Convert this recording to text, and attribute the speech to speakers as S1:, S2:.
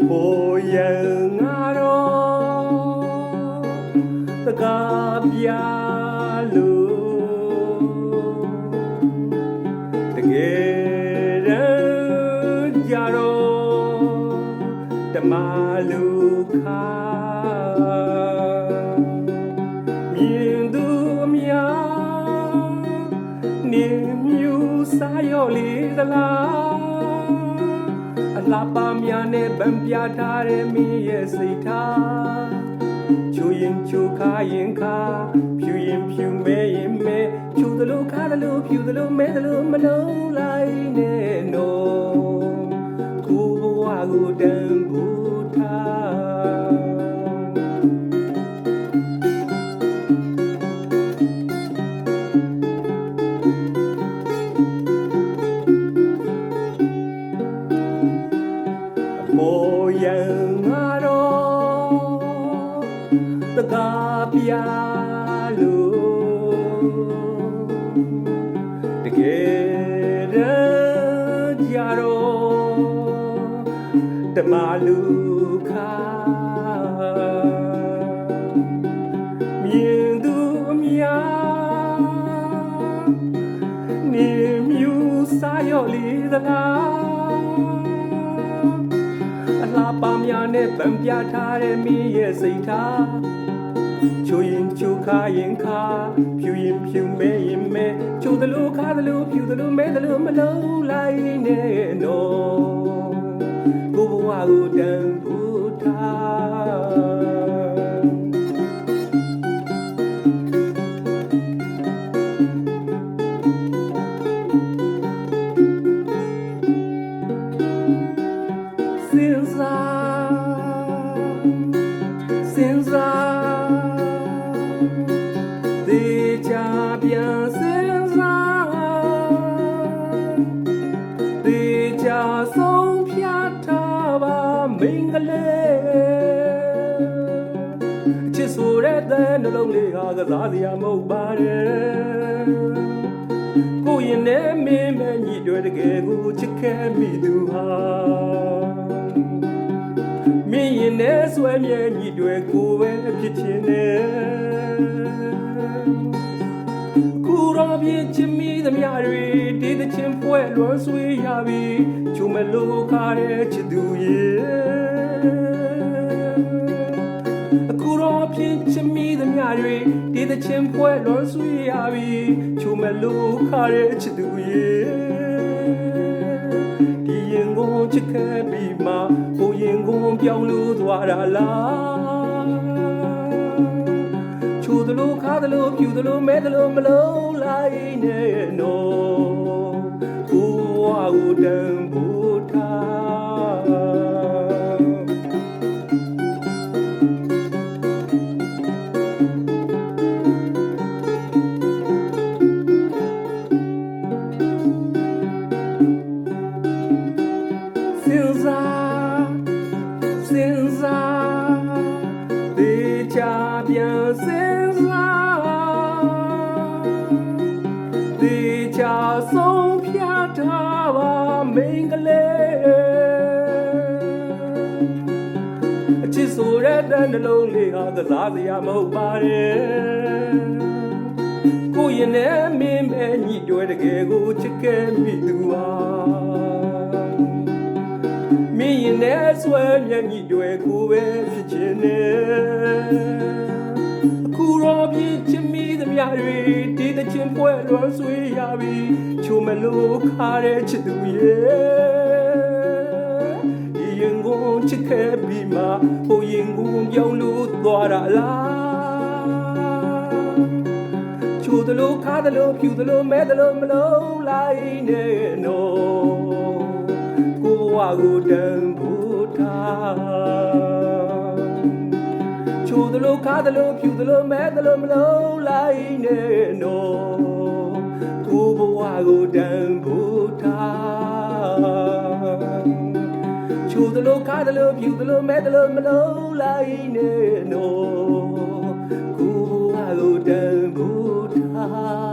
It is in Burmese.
S1: Ôi ngà đó tất cả bia lu tất cả gia đó ma lu kha miền du mía niềm yêu sa yo li da la la pa mía ne ban pia tha de mi ye sai tha chu yin chu kha yin kha phyu yin phyu me yin me chu da lu kha da lu phyu da lu me da lu ma lo lai ne no ku wa gu dan bu tha Ôi ngà đó tất cả bia lu tất cả gia đó ma lu kha miền du mía niềm yêu sa yo li da la la pa mía ne ban pia tha de mi ye sai tha chu yin chu kha yin kha phyu yin phyu me yin me chu da lu kha da lu phyu da lu me da lu ma lo lai ne no ku wa gu dan bu thaစဉ်းစားတေချာပြန်စဉ်းစားတေချာဆုံးဖြတ်ထားပါမိန်းကလေးအချစ်ဆိုတဲ့နှလုံးလေးဟာကစားစရာမဟုတ်ပါနဲ့ကိုရင်နဲ့မင်းမညီတွေတကယ်ကိုချစ်ခဲ့မိသူဟာမင်းရင်နဲ့ဆွဲမြဲညီတွေကိုပဲဖြစ်ချင်တယ်ခုတော့ပြင်းချင်မိသမျှတွေဒီသချင်းပွဲလွန်ဆွေးရပြီချုံမလို့ခါတဲ့ချစ်သူရဲ့အခုတော့ပြင်းချင်မိသမျှတွေဒီသချင်းပွဲလွန်ဆွေးရပြီချုံမလို့ခါတဲ့ချစ်သူရဲ့ဒီရင်ကိုချစ်ခဲ့ပြီးမှကိုရင်ကိုပြောင်းလို့သွားတာလားချိုးသလိုခါသလိုဖြူသလိုမဲသလိုမလုံးလိုက်နဲ့နော်ကိုဝါကိုတန်ဖို့စဉ်းစားတေချာပြန်စဉ်းစားတေချာဆုံးဖြတ်ထားပါမိန်းကလေးအချစ်ဆိုတဲ့နှလုံးလေးဟာကစားစရာမဟုတ်ပါနဲ့ကိုရင်နဲ့မင်းပဲညီတွေတကယ်ကိုချစ်ခဲ့မိသူဟာမင်းရင်နဲ့ဆွဲမြဲညီတွေကိုပဲဖြစ်ချင်တယ်အခုတော့ပြင်းချင်မိသမျှတွေဒီသချင်းပွဲလွန်ဆွေးရပြီချိုမလို့ခါတဲ့ချစ်သူရဲ့ဒီရင်ကိုချစ်ခဲ့ပြီးမှဟိုရင်ကိုပြောင်းလို့သွားတာလားချိုသလိုခါသလိုဖြူသလိုမဲသလိုမလုံးလိုက်နဲ့နော်ကိုဝါကိုတန်ဖို့ထားချိုသလိုခါသလိုဖြူသလိုမဲသလိုမလုံးလိုက်နဲ့နော်ကိုဘဝကိုတန်ဖို့ထား ချိုသလိုခါသလိုဖြူသလိုမဲသလိုမလုံးလိုက်နဲ့နော်ကိုဘဝကိုတန်ဖို့ထား